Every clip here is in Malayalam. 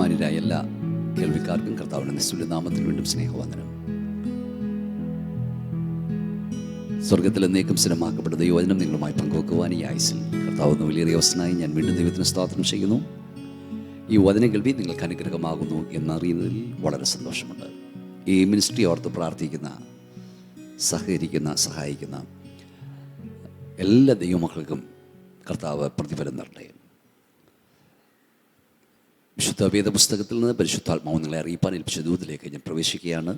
ബഹുമാന്യരായ എല്ലാ കേൾവിക്കാർക്കും കർത്താവിന്റെ നിസ്തുല്യ നാമത്തിൽ വീണ്ടും സ്നേഹവന്ദനം. സ്വർഗത്തിൽ എന്നേക്കും സ്ഥിരമാക്കപ്പെട്ട ദൈവവചനം നിങ്ങളുമായി പങ്കുവെക്കുവാൻ ഈ ആയുസിൽ കർത്താവ് എന്ന വലിയ ദിവസനായി ഞാൻ വീണ്ടും ദൈവത്തിന് സ്തോത്രം ചെയ്യുന്നു. ഈ വചന കേൾവി നിങ്ങൾക്ക് അനുഗ്രഹമാകുന്നു എന്നറിയുന്നതിൽ വളരെ സന്തോഷമുണ്ട്. ഈ മിനിസ്ട്രി ഓർത്ത് പ്രാർത്ഥിക്കുന്ന, സഹായിക്കുന്ന എല്ലാ ദൈവമക്കൾക്കും കർത്താവ് പ്രതിഫലം തരട്ടെ. വിശുദ്ധ വേദപുസ്തകത്തിൽ നിന്ന് പരിശുദ്ധാത്മാവ് നിങ്ങളെ അറിയിപ്പാൻ ഏൽപ്പിച്ച ദൂതിലേക്ക് ഞാൻ പ്രവേശിക്കുകയാണ്.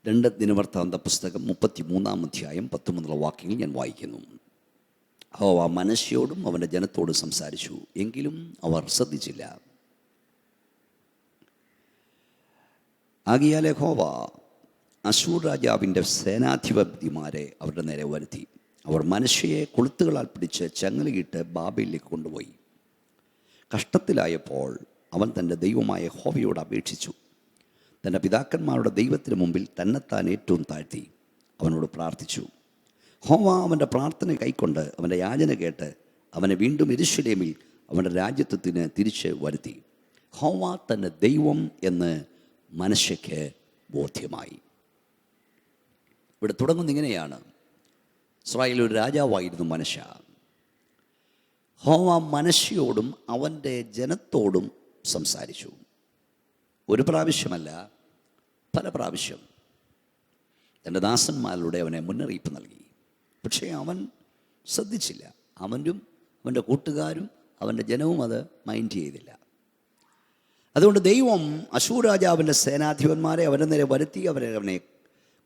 2 ദിനവൃത്താന്ത പുസ്തകം 33-ാം അധ്യായം 10 വാക്യങ്ങൾ ഞാൻ വായിക്കുന്നു. യഹോവ മനശ്ശെയോടും അവൻ്റെ ജനത്തോടും സംസാരിച്ചു, എങ്കിലും അവർ ശ്രദ്ധിച്ചില്ല. ആകയാൽ യഹോവ അശ്ശൂർ രാജാവിൻ്റെ സേനാധിപതിമാരെ അവരുടെ നേരെ വരുത്തി. അവർ മനശ്ശെയെ കൊളുത്തുകളാൽ പിടിച്ച് ചങ്ങലയിട്ട് ബാബേലിലേക്ക് കൊണ്ടുപോയി. കഷ്ടത്തിലായപ്പോൾ അവൻ തൻ്റെ ദൈവമായ യഹോവയോട് അപേക്ഷിച്ചു. തൻ്റെ പിതാക്കന്മാരുടെ ദൈവത്തിന് മുമ്പിൽ തന്നെത്താൻ ഏറ്റവും താഴ്ത്തി അവനോട് പ്രാർത്ഥിച്ചു. യഹോവ അവൻ്റെ പ്രാർത്ഥന കൈക്കൊണ്ട് അവൻ്റെ യാചന കേട്ട് അവനെ വീണ്ടും യെരൂശലേമിൽ അവൻ്റെ രാജ്യത്വത്തിന് തിരിച്ച് വരുത്തി. യഹോവ തൻ്റെ ദൈവം എന്ന് മനശ്ശെയ്ക്ക് ബോധ്യമായി. ഇവിടെ തുടങ്ങുന്ന ഇങ്ങനെയാണ്. ഇസ്രായേൽ ഒരു രാജാവായിരുന്നു മനശ്ശെ. യഹോവ മനശ്ശെയോടും അവൻ്റെ ജനത്തോടും സംസാരിച്ചു. ഒരു പ്രാവശ്യമല്ല, പല പ്രാവശ്യം തൻ്റെ ദാസന്മാരിലൂടെ അവനെ മുന്നറിയിപ്പ് നൽകി. പക്ഷേ അവൻ ശ്രദ്ധിച്ചില്ല. അവനും അവൻ്റെ കൂട്ടുകാരും അവൻ്റെ ജനവും അത് മൈൻഡ് ചെയ്തില്ല. അതുകൊണ്ട് ദൈവം അശ്ശൂർ രാജാവിൻ്റെ സേനാധിപന്മാരെ അവൻ്റെ നേരെ വരുത്തി. അവനെ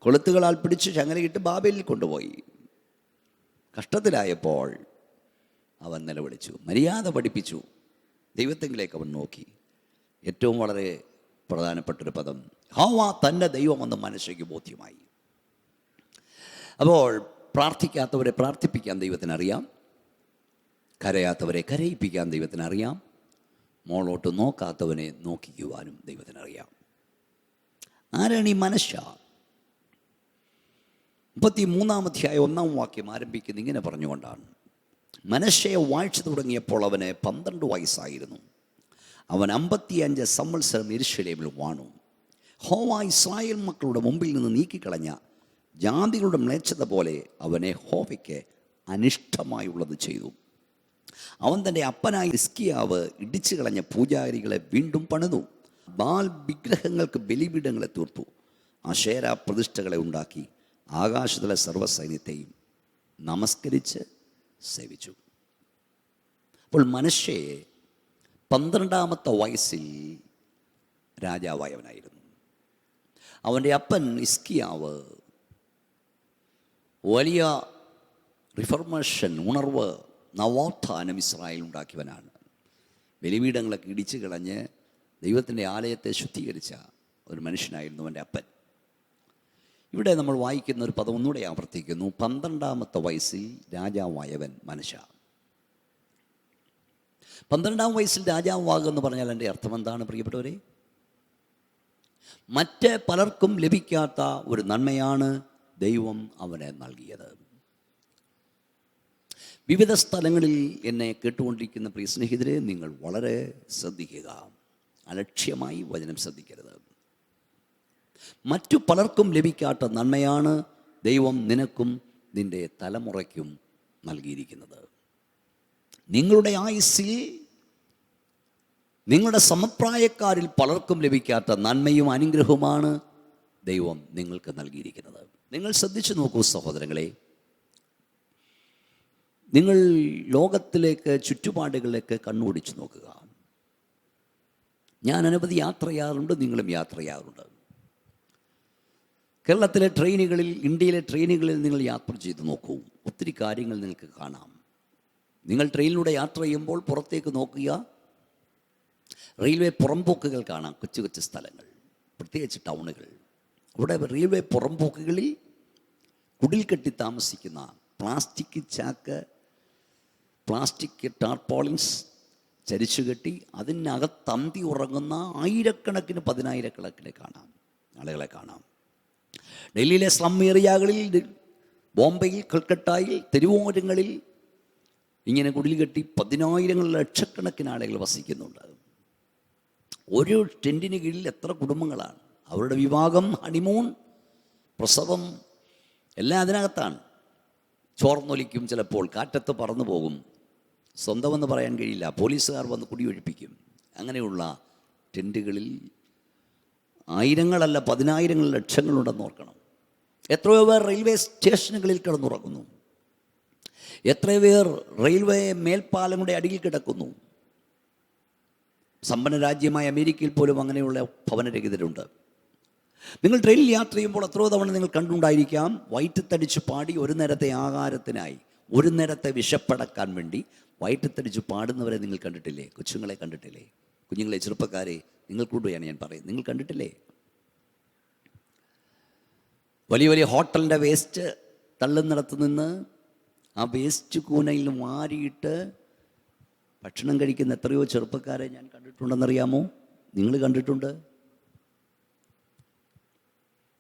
കൊളുത്തുകളാൽ പിടിച്ച് ചങ്ങലയിട്ട് ബാബേലിൽ കൊണ്ടുപോയി. കഷ്ടത്തിലായപ്പോൾ അവൻ നിലവിളിച്ചു, മര്യാദ പഠിപ്പിച്ചു. ദൈവത്തെങ്കിലേക്ക് അവൻ നോക്കി. ഏറ്റവും വളരെ പ്രധാനപ്പെട്ടൊരു പദം, യഹോവ തൻ്റെ ദൈവമെന്ന് മനശ്ശെയ്ക്ക് ബോധ്യമായി. അപ്പോൾ പ്രാർത്ഥിക്കാത്തവരെ പ്രാർത്ഥിപ്പിക്കാൻ ദൈവത്തിനറിയാം, കരയാത്തവരെ കരയിപ്പിക്കാൻ ദൈവത്തിനറിയാം, മോളോട്ട് നോക്കാത്തവനെ നോക്കിക്കുവാനും ദൈവത്തിനറിയാം. ആരാണ് ഈ മനശ്ശെ? 33-ാം അധ്യായം 1-ാം വാക്യം ആരംഭിക്കുന്നത് ഇങ്ങനെ പറഞ്ഞുകൊണ്ടാണ്. മനശ്ശെയെ വാഴ്ച തുടങ്ങിയപ്പോൾ അവന് 12 വയസ്സായിരുന്നു. അവൻ 55 സംവത്സരം യെരൂശലേമിൽ വാണു. യഹോവ ഇസ്രായേൽ മക്കളുടെ മുമ്പിൽ നിന്ന് നീക്കിക്കളഞ്ഞ ജാതികളുടെ മ്ലേച്ഛത പോലെ അവനെ യഹോവയ്ക്ക് അനിഷ്ടമായുള്ളത് ചെയ്തു. അവൻ തൻ്റെ അപ്പനായ ഹിസ്കിയാവ് ഇടിച്ചു കളഞ്ഞ പൂജാരികളെ വീണ്ടും പണിതു. ബാൽ വിഗ്രഹങ്ങൾക്ക് ബലിപീഠങ്ങളെ തീർത്തു. അശേര പ്രതിഷ്ഠകളെ ഉണ്ടാക്കി ആകാശത്തിലെ സർവ്വസൈന്യത്തെയും നമസ്കരിച്ച് സേവിച്ചു. അപ്പോൾ മനശ്ശെ 12-ാമത്തെ വയസ്സിൽ രാജാവായവനായിരുന്നു. അവൻ്റെ അപ്പൻ ഹിസ്കിയാവ് വലിയ റിഫർമേഷൻ, ഉണർവ്, നവോത്ഥാനം ഇസ്രായേൽ ഉണ്ടാക്കിയവനാണ്. ബലിപീഠങ്ങളൊക്കെ ഇടിച്ചു കളഞ്ഞ് ദൈവത്തിൻ്റെ ആലയത്തെ ശുദ്ധീകരിച്ച ഒരു മനുഷ്യനായിരുന്നു അവൻ്റെ അപ്പൻ. ഇവിടെ നമ്മൾ വായിക്കുന്ന ഒരു പദം ഒന്നുകൂടെ ആവർത്തിക്കുന്നു. 12-ാമത്തെ വയസ്സിൽ രാജാവായവൻ മനശ്ശെ. 12-ാം വയസ്സിൽ രാജാവാകുക എന്ന് പറഞ്ഞാൽ എൻ്റെ അർത്ഥം എന്താണ് പ്രിയപ്പെട്ടവരെ? മറ്റ് പലർക്കും ലഭിക്കാത്ത ഒരു നന്മയാണ് ദൈവം അവനെ നൽകിയത്. വിവിധ സ്ഥലങ്ങളിൽ എന്നെ കേട്ടുകൊണ്ടിരിക്കുന്ന പ്രിയ സ്നേഹിതരെ, നിങ്ങൾ വളരെ ശ്രദ്ധിക്കുക. അലക്ഷ്യമായി വചനം ശ്രദ്ധിക്കരുത്. മറ്റു പലർക്കും ലഭിക്കാത്ത നന്മയാണ് ദൈവം നിനക്കും നിൻ്റെ തലമുറയ്ക്കും നൽകിയിരിക്കുന്നത്. നിങ്ങളുടെ ആയുസ്സിൽ നിങ്ങളുടെ സമപ്രായക്കാരിൽ പലർക്കും ലഭിക്കാത്ത നന്മയും അനുഗ്രഹവുമാണ് ദൈവം നിങ്ങൾക്ക് നൽകിയിരിക്കുന്നത്. നിങ്ങൾ ശ്രദ്ധിച്ചു നോക്കൂ സഹോദരങ്ങളെ. നിങ്ങൾ ലോകത്തിലേക്ക്, ചുറ്റുപാടുകളിലേക്ക് കണ്ണോടിച്ചു നോക്കുക. ഞാൻ അനവധി യാത്ര ചെയ്യാറുണ്ട്, നിങ്ങളും യാത്ര ചെയ്യാറുണ്ട്. കേരളത്തിലെ ട്രെയിനുകളിൽ, ഇന്ത്യയിലെ ട്രെയിനുകളിൽ നിങ്ങൾ യാത്ര ചെയ്ത് നോക്കൂ. ഒത്തിരി കാര്യങ്ങൾ നിങ്ങൾക്ക് കാണാം. നിങ്ങൾ ട്രെയിനിലൂടെ യാത്ര ചെയ്യുമ്പോൾ പുറത്തേക്ക് നോക്കുക, റെയിൽവേ പുറംപോക്കുകൾ കാണാം. കൊച്ചു കൊച്ചു സ്ഥലങ്ങൾ, പ്രത്യേകിച്ച് ടൗണുകൾ. അവിടെ റെയിൽവേ പുറംപോക്കുകളിൽ കുടിൽ കെട്ടി താമസിക്കുന്ന പ്ലാസ്റ്റിക് ചാക്ക്, പ്ലാസ്റ്റിക് ടാർപോളിൻസ് ചരിച്ചു കെട്ടി അതിനകത്തന്തി ഉറങ്ങുന്ന ആയിരക്കണക്കിന്, 10,000-കണക്കിന് ആളുകളെ കാണാം. ഡൽഹിയിലെ സ്ലം ഏരിയകളിൽ, ബോംബെയിൽ, കൽക്കട്ടയിൽ, തെരുവോരങ്ങളിൽ ഇങ്ങനെ കുടിൽ കെട്ടി 10,000 ലക്ഷക്കണക്കിന് ആളുകൾ വസിക്കുന്നുണ്ട്. ഒരു ടെൻറ്റിന് കീഴിൽ എത്ര കുടുംബങ്ങളാണ്. അവരുടെ വിവാഹം, ഹണിമൂൺ, പ്രസവം എല്ലാം അതിനകത്താണ്. ചോർന്നൊലിക്കും, ചിലപ്പോൾ കാറ്റത്ത് പറന്നു പോകും, സ്വന്തമെന്ന് പറയാൻ കഴിയില്ല, പോലീസുകാർ വന്ന് കുടിയൊഴിപ്പിക്കും. അങ്ങനെയുള്ള ടെൻറ്റുകളിൽ ആയിരങ്ങളല്ല 10,000 ലക്ഷങ്ങളുണ്ടെന്ന് ഓർക്കണം. എത്രയോ പേർ റെയിൽവേ സ്റ്റേഷനുകളിൽ കിടന്നുറങ്ങുന്നു. എത്രയോ പേർ റെയിൽവേ മേൽപ്പാലങ്ങളുടെ അടിയിൽ കിടക്കുന്നു. സമ്പന്ന രാജ്യമായ അമേരിക്കയിൽ പോലും അങ്ങനെയുള്ള ഭവനരഹിതരുണ്ട്. നിങ്ങൾ ട്രെയിനിൽ യാത്ര ചെയ്യുമ്പോൾ എത്രയോ തവണ നിങ്ങൾ കണ്ടുണ്ടായിരിക്കാം, വയറ്റത്തടിച്ച് പാടി ഒരു നേരത്തെ ആഹാരത്തിനായി, ഒരു നേരത്തെ വിശപ്പടക്കാൻ വേണ്ടി വയറ്റത്തടിച്ച് പാടുന്നവരെ നിങ്ങൾ കണ്ടിട്ടില്ലേ? കൊച്ചുങ്ങളെ കണ്ടിട്ടില്ലേ? കുഞ്ഞുങ്ങളെ, ചെറുപ്പക്കാരെ, നിങ്ങൾക്കൂടെയാണ് ഞാൻ പറയുന്നത്. നിങ്ങൾ കണ്ടിട്ടില്ലേ? വലിയ വലിയ ഹോട്ടലിൻ്റെ വേസ്റ്റ് തള്ളുന്നിടത്ത് നിന്ന് ആ വേസ്റ്റ് കൂനയിൽ വാരിയിട്ട് ഭക്ഷണം കഴിക്കുന്ന എത്രയോ ചെറുപ്പക്കാരെ ഞാൻ കണ്ടിട്ടുണ്ടെന്നറിയാമോ? നിങ്ങൾ കണ്ടിട്ടുണ്ട്?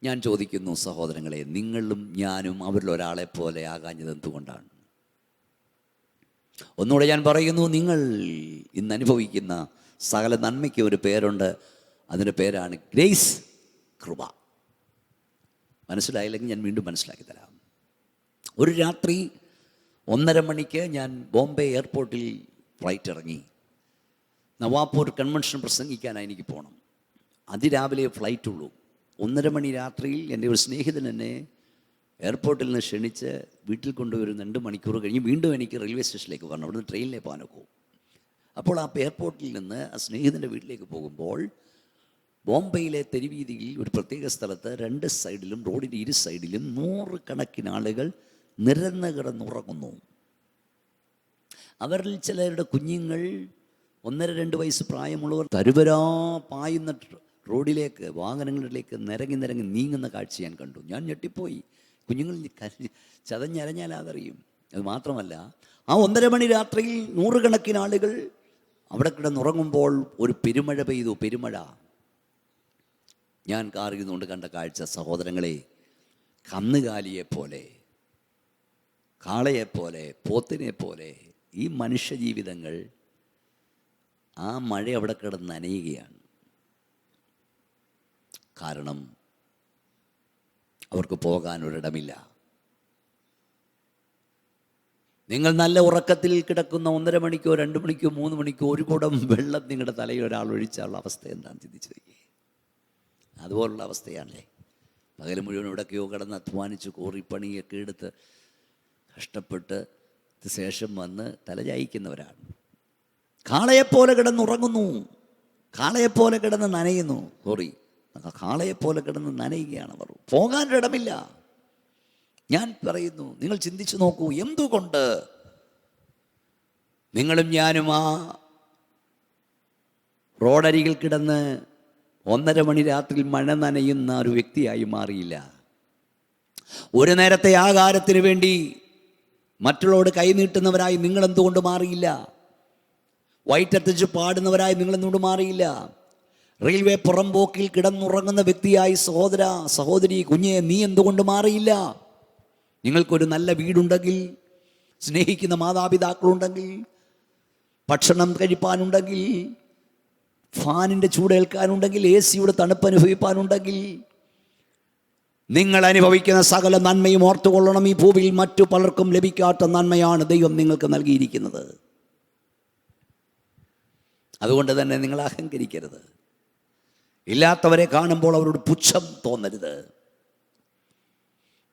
ഞാൻ ചോദിക്കുന്നു സഹോദരങ്ങളെ, നിങ്ങളും ഞാനും അവരിൽ ഒരാളെ പോലെ ആകാഞ്ഞത് എന്തുകൊണ്ടാണ്? ഒന്നുകൂടെ ഞാൻ പറയുന്നു, നിങ്ങൾ ഇന്ന് അനുഭവിക്കുന്ന സകല നന്മയ്ക്ക് ഒരു പേരുണ്ട്. അതിൻ്റെ പേരാണ് ഗ്രേസ്, കൃപ. മനസ്സിലായില്ലെങ്കിൽ ഞാൻ വീണ്ടും മനസ്സിലാക്കി തരാം. ഒരു രാത്രി 1:30 മണിക്ക് ഞാൻ ബോംബെ എയർപോർട്ടിൽ ഫ്ലൈറ്റ് ഇറങ്ങി. നവാപൂർ കൺവെൻഷൻ പ്രസംഗിക്കാനായി എനിക്ക് പോകണം. അതിരാവിലെ ഫ്ലൈറ്റുള്ളൂ. 1:30 മണി രാത്രിയിൽ എൻ്റെ ഒരു സ്നേഹിതൻ എന്നെ എയർപോർട്ടിൽ നിന്ന് ക്ഷണിച്ച് വീട്ടിൽ കൊണ്ടുവരും. 2 മണിക്കൂർ കഴിഞ്ഞ് വീണ്ടും എനിക്ക് റെയിൽവേ സ്റ്റേഷനിലേക്ക് പോകണം. അവിടുന്ന് ട്രെയിനിലേക്ക് പോകാനൊക്കെ. അപ്പോൾ ആ എയർപോർട്ടിൽ നിന്ന് ആ സ്നേഹിതൻ്റെ വീട്ടിലേക്ക് പോകുമ്പോൾ ബോംബെയിലെ തെരുവീതിയിൽ ഒരു പ്രത്യേക സ്ഥലത്ത് 2 സൈഡിലും, റോഡിൻ്റെ 2 സൈഡിലും 100 കണക്കിന് ആളുകൾ നിരന്ന് കിടന്നുറങ്ങുന്നു. അവരിൽ ചിലരുടെ കുഞ്ഞുങ്ങൾ 1-2 വയസ്സ് പ്രായമുള്ളവർ തരുവരാ പായുന്ന റോഡിലേക്ക്, വാഹനങ്ങളിലേക്ക് നിരങ്ങി നീങ്ങുന്ന കാഴ്ച ഞാൻ കണ്ടു. ഞാൻ ഞെട്ടിപ്പോയി. കുഞ്ഞുങ്ങൾ ചതഞ്ഞരഞ്ഞാൽ അതറിയും. അത് മാത്രമല്ല, ആ 1:30 മണി രാത്രിയിൽ 100 കണക്കിന് ആളുകൾ അവിടെ കിടന്നുറങ്ങുമ്പോൾ ഒരു പെരുമഴ പെയ്തു. പെരുമഴ. ഞാൻ കാറിരുന്നുകൊണ്ട് കണ്ട കാഴ്ച, സഹോദരങ്ങളെ, കന്നുകാലിയെപ്പോലെ, കാളയെപ്പോലെ, പോത്തിനെ പോലെ ഈ മനുഷ്യജീവിതങ്ങൾ ആ മഴ അവിടെ കിടന്ന് നനയുകയാണ്. കാരണം അവർക്ക് പോകാൻ ഒരിടമില്ല. നിങ്ങൾ നല്ല ഉറക്കത്തിൽ കിടക്കുന്ന 1:30 മണിക്കോ 2 മണിക്കോ 3 മണിക്കോ ഒരു കുടം വെള്ളം നിങ്ങളുടെ തലയിൽ ഒരാൾ ഒഴിച്ചാലുള്ള അവസ്ഥ എന്താണെന്ന് ചിന്തിച്ചു വയ്ക്കുക. അതുപോലുള്ള അവസ്ഥയാണല്ലേ. പകൽ മുഴുവൻ ഇവിടൊക്കെയോ കിടന്ന് അധ്വാനിച്ച് കോറിപ്പണിയൊക്കെ എടുത്ത് കഷ്ടപ്പെട്ട് ശേഷം വന്ന് തലചായിക്കുന്നവരാണ്. കാളയെപ്പോലെ കിടന്നുറങ്ങുന്നു, കാളയെപ്പോലെ കിടന്ന് നനയുന്നു. കാളയെപ്പോലെ കിടന്ന് നനയുകയാണ് അവർ. പോകാനൊരിടമില്ല. ഞാൻ പറയുന്നു, നിങ്ങൾ ചിന്തിച്ചു നോക്കൂ, എന്തുകൊണ്ട് നിങ്ങളും ഞാനും ആ റോഡരികിൽ കിടന്ന് 1:30 മണി രാത്രിയിൽ മഴ നനയുന്ന ഒരു വ്യക്തിയായി മാറിയില്ല? ഒരു നേരത്തെ ആഹാരത്തിന് വേണ്ടി മറ്റുള്ളവരോട് കൈനീട്ടുന്നവരായി നിങ്ങളെന്തുകൊണ്ട് മാറിയില്ല? വയറ്റത്തിച്ച് പാടുന്നവരായി നിങ്ങളെന്തുകൊണ്ട് മാറിയില്ല? റെയിൽവേ പുറംപോക്കിൽ കിടന്നുറങ്ങുന്ന വ്യക്തിയായി സഹോദര, സഹോദരി, കുഞ്ഞെ, നീ എന്തുകൊണ്ട് മാറിയില്ല? നിങ്ങൾക്കൊരു നല്ല വീടുണ്ടെങ്കിൽ, സ്നേഹിക്കുന്ന മാതാപിതാക്കളുണ്ടെങ്കിൽ, ഭക്ഷണം കഴിപ്പാനുണ്ടെങ്കിൽ, ഫാനിൻ്റെ ചൂടേൽക്കാനുണ്ടെങ്കിൽ, AC-യുടെ തണുപ്പ് അനുഭവിപ്പാനുണ്ടെങ്കിൽ, നിങ്ങൾ അനുഭവിക്കുന്ന സകല നന്മയും ഓർത്തുകൊള്ളണം. ഈ ഭൂമിയിൽ മറ്റു പലർക്കും ലഭിക്കാത്ത നന്മയാണ് ദൈവം നിങ്ങൾക്ക് നൽകിയിരിക്കുന്നത്. അതുകൊണ്ട് തന്നെ നിങ്ങൾ അഹങ്കരിക്കരുത്. ഇല്ലാത്തവരെ കാണുമ്പോൾ അവരോട് പുച്ഛം തോന്നരുത്.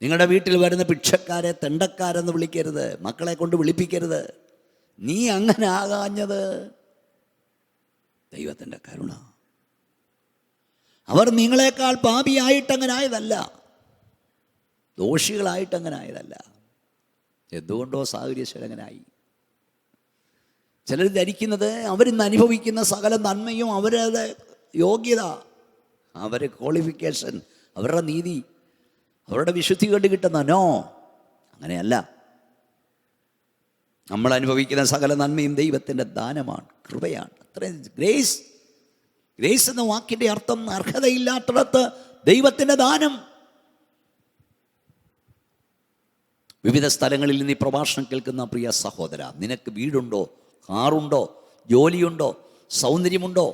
നിങ്ങളുടെ വീട്ടിൽ വരുന്ന ഭിക്ഷക്കാരെ തെണ്ടക്കാരെന്ന് വിളിക്കരുത്. മക്കളെ കൊണ്ട് വിളിപ്പിക്കരുത്. നീ അങ്ങനെ ആകാഞ്ഞത് ദൈവത്തിൻ്റെ കരുണ. അവർ നിങ്ങളെക്കാൾ പാപിയായിട്ടങ്ങനെ ആയതല്ല, ദോഷികളായിട്ടങ്ങനെ ആയതല്ല. എന്തുകൊണ്ടോ സാഹചര്യശലങ്ങനായി. ചിലർ ധരിക്കുന്നത് അവരിന്ന് അനുഭവിക്കുന്ന സകല നന്മയും അവരുടെ യോഗ്യത, അവരുടെ ക്വാളിഫിക്കേഷൻ, അവരുടെ നീതി, അവരുടെ വിശുദ്ധി കൊണ്ട് കിട്ടുന്ന. നോ, അങ്ങനെയല്ല. നമ്മൾ അനുഭവിക്കുന്ന സകല നന്മയും ദൈവത്തിൻ്റെ ദാനമാണ്, കൃപയാണ്. അത്രയും ഗ്രേസ്. ഗ്രേസ് എന്ന വാക്കിൻ്റെ അർത്ഥം അർഹതയില്ലാത്തിടത്ത് ദൈവത്തിൻ്റെ ദാനം. വിവിധ സ്ഥലങ്ങളിൽ നിന്ന് ഈ പ്രഭാഷണം കേൾക്കുന്ന പ്രിയ സഹോദര, നിനക്ക് വീടുണ്ടോ, കാറുണ്ടോ, ജോലിയുണ്ടോ, സൗന്ദര്യമുണ്ടോ,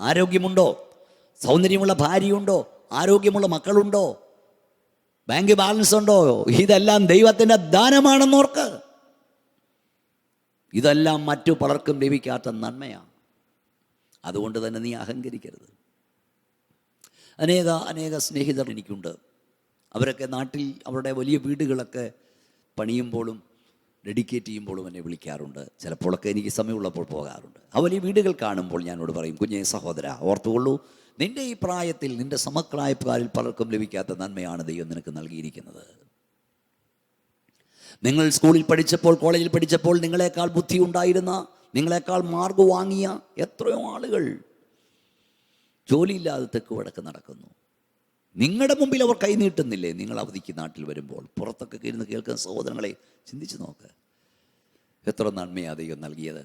ആരോഗ്യമുണ്ടോ? സൗന്ദര്യമുള്ള ഭാര്യയുണ്ടോ? ആരോഗ്യമുള്ള മക്കളുണ്ടോ? ബാങ്ക് ബാലൻസ് ഉണ്ടോ? ഇതെല്ലാം ദൈവത്തിൻ്റെ ദാനമാണെന്നോർക്ക്. ഇതെല്ലാം മറ്റു പലർക്കും ലഭിക്കാത്ത നന്മയാണ്. അതുകൊണ്ട് തന്നെ നീ അഹങ്കരിക്കരുത്. അനേക സ്നേഹിതർ എനിക്കുണ്ട്. അവരൊക്കെ നാട്ടിൽ അവരുടെ വലിയ വീടുകളൊക്കെ പണിയുമ്പോഴും ഡെഡിക്കേറ്റ് ചെയ്യുമ്പോഴും എന്നെ വിളിക്കാറുണ്ട്. ചിലപ്പോഴൊക്കെ എനിക്ക് സമയമുള്ളപ്പോൾ പോകാറുണ്ട്. ആ വലിയ വീടുകൾ കാണുമ്പോൾ ഞാനോട് പറയും, കുഞ്ഞേ സഹോദര, ഓർത്തുകൊള്ളൂ, നിൻ്റെ ഈ പ്രായത്തിൽ നിൻ്റെ സമപ്രായക്കാരിൽ പലർക്കും ലഭിക്കാത്ത നന്മയാണ് ദൈവം നിനക്ക് നൽകിയിരിക്കുന്നത്. നിങ്ങൾ സ്കൂളിൽ പഠിച്ചപ്പോൾ, കോളേജിൽ പഠിച്ചപ്പോൾ നിങ്ങളെക്കാൾ ബുദ്ധി ഉണ്ടായിരുന്ന, നിങ്ങളെക്കാൾ മാർക്ക് വാങ്ങിയ എത്രയോ ആളുകൾ ജോലിയില്ലാതെ തെക്ക് വടക്ക് നടക്കുന്നു. നിങ്ങളുടെ മുമ്പിൽ അവർ കൈനീട്ടുന്നില്ലേ? നിങ്ങൾ അവധിക്ക് നാട്ടിൽ വരുമ്പോൾ പുറത്തൊക്കെ ഇരുന്ന് കേൾക്കുന്ന സഹോദരങ്ങളെ, ചിന്തിച്ച് നോക്ക്, എത്ര നന്മയാണ് ദൈവം നൽകിയത്.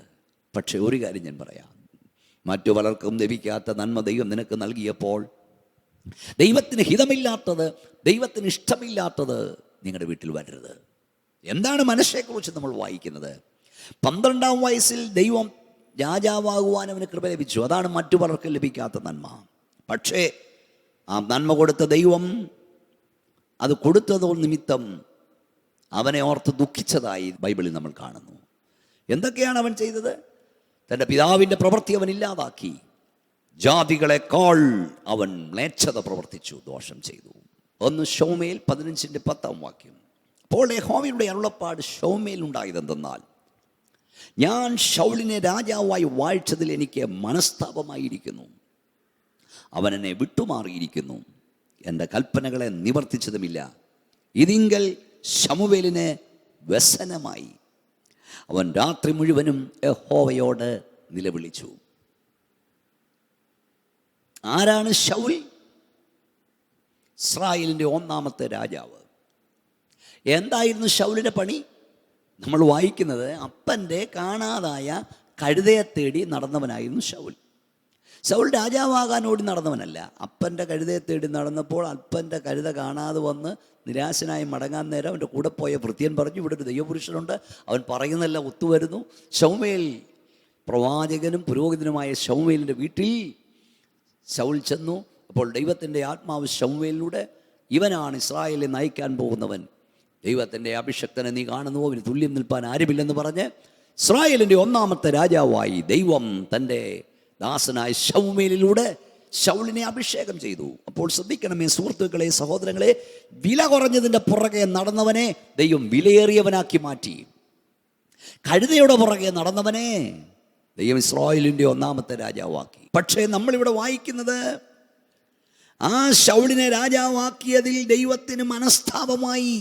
പക്ഷേ ഒരു കാര്യം ഞാൻ പറയാം, മറ്റു പലർക്കും ലഭിക്കാത്ത നന്മ ദൈവം നിനക്ക് നൽകിയപ്പോൾ ദൈവത്തിന് ഹിതമില്ലാത്തത്, ദൈവത്തിന് ഇഷ്ടമില്ലാത്തത് നിങ്ങളുടെ വീട്ടിൽ വരരുത്. എന്താണ് മനശ്ശയെക്കുറിച്ച് നമ്മൾ വായിക്കുന്നത്? 12-ാം വയസ്സിൽ ദൈവം രാജാവാകുവാൻ അവന് കൃപ ലഭിച്ചു. അതാണ് മറ്റു പലർക്കും ലഭിക്കാത്ത നന്മ. പക്ഷേ ആ നന്മ കൊടുത്ത ദൈവം അത് കൊടുത്തതോ നിമിത്തം അവനെ ഓർത്ത് ദുഃഖിച്ചതായി ബൈബിളിൽ നമ്മൾ കാണുന്നു. എന്തൊക്കെയാണ് അവൻ ചെയ്തത്? തൻ്റെ പിതാവിൻ്റെ പ്രവൃത്തി അവൻ ഇല്ലാതാക്കി. ജാതികളെക്കാൾ അവൻ മ്ലേച്ഛത പ്രവർത്തിച്ചു, ദോഷം ചെയ്തു. 1 ശമൂവേൽ 15:10 അപ്പോൾ യഹോവയുടെ അരുളപ്പാട് ശമൂവേൽ ഉണ്ടായതെന്തെന്നാൽ, ഞാൻ ശൗലിനെ രാജാവായി വാഴ്ചതിൽ എനിക്ക് മനസ്താപമായിരിക്കുന്നു. അവൻ എന്നെ വിട്ടുമാറിയിരിക്കുന്നു, എൻ്റെ കൽപ്പനകളെ നിവർത്തിച്ചതുമില്ല. ഇതിങ്കൽ ശമൂവേലിന് വ്യസനമായി. അവൻ രാത്രി മുഴുവനും യഹോവയോട് നിലവിളിച്ചു. ആരാണ് ശൗൽ? ഇസ്രായേലിൻ്റെ 1-ാമത്തെ രാജാവ്. എന്തായിരുന്നു ശൗലിൻ്റെ പണി? നമ്മൾ വായിക്കുന്നത്, അപ്പൻ്റെ കാണാതായ കഴുതയെ തേടി നടന്നവനായിരുന്നു ശൗൽ. ശൗൽ രാജാവാകാൻ ഓടി നടന്നവനല്ല. അപ്പൻ്റെ കഴുതയെ തേടി നടന്നപ്പോൾ അപ്പൻ്റെ കഴുത കാണാതെ വന്ന് നിരാശനായി മടങ്ങാൻ നേരം അവൻ്റെ കൂടെ പോയ ഭൃത്യൻ പറഞ്ഞു, ഇവിടെ ഒരു ദൈവപുരുഷനുണ്ട്, അവൻ പറയുന്നതെല്ലാം ഒത്തുവരുന്നു. ശമൂവേൽ പ്രവാചകനും പുരോഹിതനുമായ ശമൂവേലിൻ്റെ വീട്ടിൽ ശൗൽ ചെന്നു. അപ്പോൾ ദൈവത്തിൻ്റെ ആത്മാവ് ശമൂവേലിലൂടെ, ഇവനാണ് ഇസ്രായേലിനെ നയിക്കാൻ പോകുന്നവൻ, ദൈവത്തിൻ്റെ അഭിഷക്തനെ നീ കാണുന്നുവോ, അവന് തുല്യം നിൽപ്പാൻ ആരുമില്ലെന്ന് പറഞ്ഞ് ഇസ്രായേലിൻ്റെ 1-ാമത്തെ രാജാവായി ദൈവം തൻ്റെ ദാസനായ ശമൂവേലിലൂടെ ശൗലിനെ അഭിഷേകം ചെയ്തു. അപ്പോൾ ശ്രദ്ധിക്കണമേ സുഹൃത്തുക്കളെ, സഹോദരങ്ങളെ, വില കുറഞ്ഞതിൻ്റെ പുറകെ നടന്നവനെ ദൈവം വിലയേറിയവനാക്കി മാറ്റി. കഴുതയുടെ പുറകെ നടന്നവനെ ദൈവം ഇസ്രായേലിൻ്റെ 1-ാമത്തെ രാജാവാക്കി. പക്ഷേ നമ്മളിവിടെ വായിക്കുന്നത്, ആ ശൗലിനെ രാജാവാക്കിയതിൽ ദൈവത്തിന് മനസ്താപമായി.